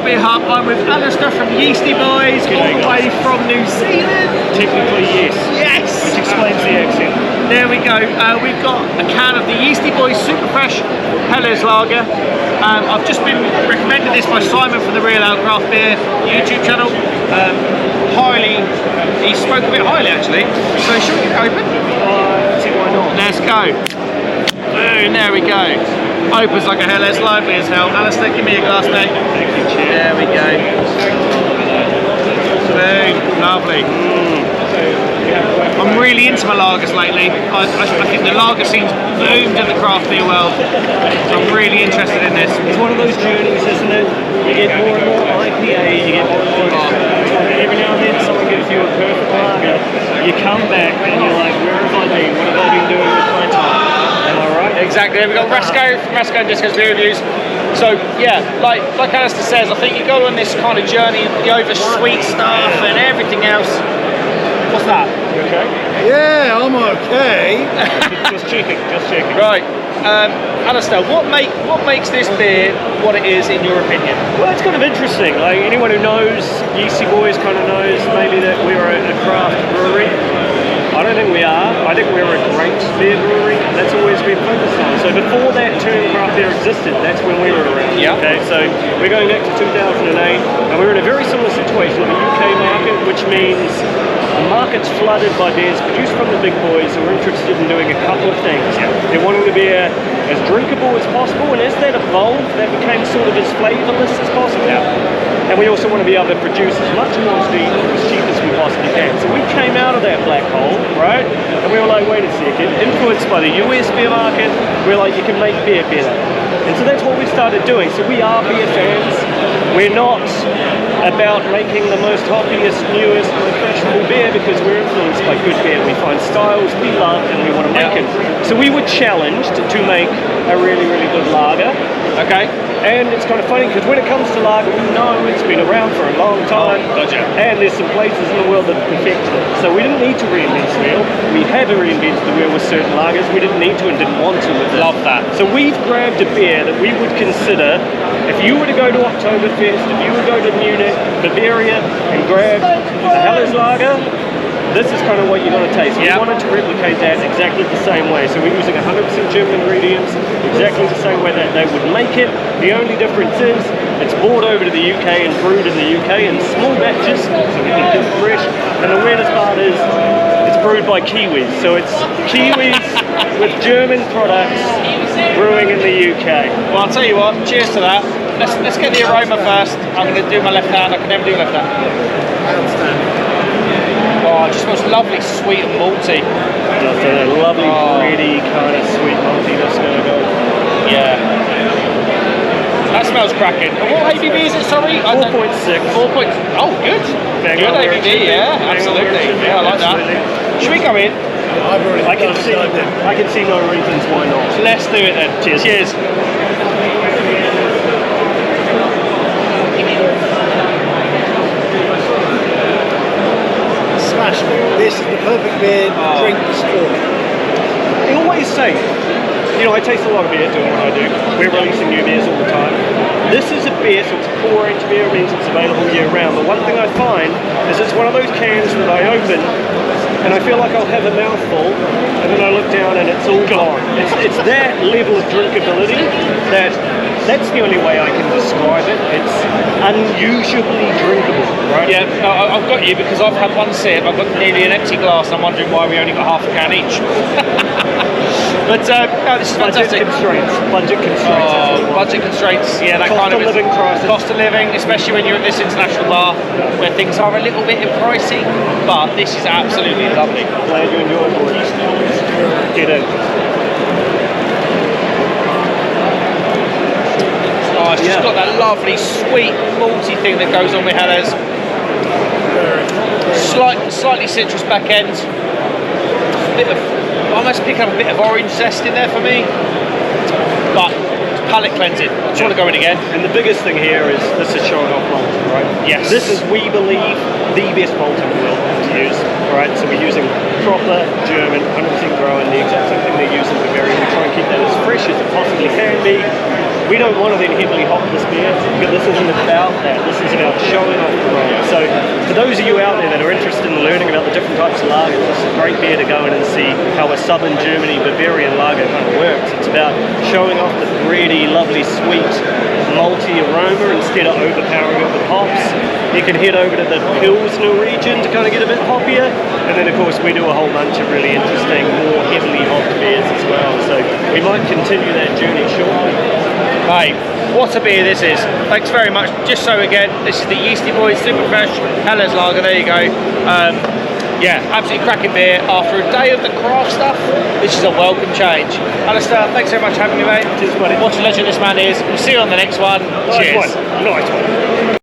Beer Hub. I'm with Alister from Yeastie Boys, all the way from New Zealand. Technically, yes. Yes! Which explains the accent. There we go. We've got a can of the Yeastie Boys Superfresh Helles Lager. I've just been recommended this by Simon from the Real Ale Craft Beer YouTube channel. He spoke a bit highly actually. So should we get it open? See why not? Let's go. Boom, there we go. Opens like a Helles, lively as hell. Alister, give me a glass, mate. Thank you, Chair. There we go. Boom, lovely. I'm really into my lagers lately. I think the lager scene's boomed in the craft beer world. So I'm really interested in this. It's one of those journeys, isn't it? You get more and more IPA, you get more and more. Every now and then someone gives you a perfect lager. You come back and you're like, where have I been? What have I been doing with my time? Am I right? Exactly. We've got Rasco from Rasco and Disco's Beer Reviews. So yeah, like Alister says, I think you go on this kind of journey, the over sweet stuff and everything else. What's that? You okay? Yeah, I'm okay. Just checking. Right. Alister, what makes this beer what it is in your opinion? Well, it's kind of interesting. Like anyone who knows Yeastie Boys kind of knows maybe that we're a craft brewery. I don't think we are. I think we're a great beer brewery. That's always been focused on. So before that term craft beer existed, that's when we were around. Yeah. Okay. So we're going back to 2008, and we're in a very similar situation in the UK market, which means the market's flooded by beers produced from the big boys who are interested in doing a couple of things. Yeah. They're wanting the beer as drinkable as possible, and as that evolved, that became sort of as flavourless as possible. Yeah. And we also want to be able to produce as much quantity as cheap as we possibly can. So we came out of that black hole, right? And we were like, wait a second, influenced by the US beer market, we're like, you can make beer better. And so that's what we started doing. So we are beer fans. We're not about making the most hoppiest, newest, most fashionable beer because we're influenced by good beer. We find styles we love and we want to make it. So we were challenged to make a really, really good lager. Okay. And it's kind of funny because when it comes to lager, we know it's been around for a long time. Gotcha. And there's some places in the world that have perfected it. So we didn't need to reinvent the wheel. We had reinvented the wheel with certain lagers. We didn't need to and didn't want to with it. Love that. So we've grabbed a beer that we would consider, if you were to go to Oktoberfest, if you were to go to Munich, Bavaria, and grab a Helles lager, this is kind of what you're going to taste. We wanted to replicate that exactly the same way. So we're using 100% German ingredients, exactly the same way that they would make it. The only difference is it's brought over to the UK and brewed in the UK in small batches, so we can keep it fresh. And the weirdest part is it's brewed by Kiwis. So it's Kiwis with German products brewing in the UK. Well, I'll tell you what, cheers to that. Let's get the aroma first. I'm going to do my left hand. I can never do left hand. Oh, it just smells lovely, sweet and malty. Just a lovely, gritty kind of sweet maltiness going to go. Yeah. That smells cracking. And what ABV is it, sorry? 4.6. 4 point. Oh, good. Bang Good on where it ABV, should be. yeah, Bang on absolutely. where it should be. Yeah, I like Absolutely. that. Should we go in? I've already I can see no reasons why not. Let's do it then. Cheers. Cheers. smash. This is the perfect beer to drink the straw. I always say, you know, I taste a lot of beer doing what I do. We're releasing new beers all the time. This is a beer, so it's a 4-inch beer, means it's available year round. But one thing I find is it's one of those cans that I open and I feel like I'll have a mouthful and then I look down and it's all gone. It's that level of drinkability that's the only way I can describe it. It's unusually drinkable, right? Yeah, no, I've got you because I've had one sip, I've got nearly an empty glass and I'm wondering why we only got half a can each. But no, this is fantastic. Budget constraints. Oh, budget constraints, yeah, that kind of living crisis. Cost of living, especially when you're at this international bar where things are a little bit pricey, but this is absolutely lovely. Glad you enjoyed it. Get in. Oh, it's just got that lovely, sweet, malty thing that goes on with Helles. Slightly citrus back end. Almost picking up a bit of orange zest in there for me. But it's palate cleansing. I just want to go in again. And the biggest thing here is this is showing off malting, right? Yes. This is, we believe, the best malting world to use, right? So we're using proper German, 100% grown, the exact same thing they use in Bavaria. We try and keep that as fresh as it possibly can be. we don't want to then heavily hop this beer, because this isn't about that. This is about showing off the rye. So for those of you out there that are interested in learning about the different types of lagers, this is a great beer to go in and see how a southern Germany Bavarian lager kind of works. It's about showing off the bready, lovely, sweet, malty aroma instead of overpowering it with hops. You can head over to the Pilsner region to kind of get a bit hoppier, and then of course we do a whole bunch of really interesting, more heavily hopped beers as well. So we might continue that journey shortly. Mate, what a beer this is. Thanks very much. Just so again, this is the Yeastie Boys Superfresh Helles Lager. There you go. Yeah, absolutely cracking beer. After a day of the craft stuff, this is a welcome change. Alister, thanks so much for having me, mate. Cheers, buddy. What a legend this man is. We'll see you on the next one. Cheers. Nice one.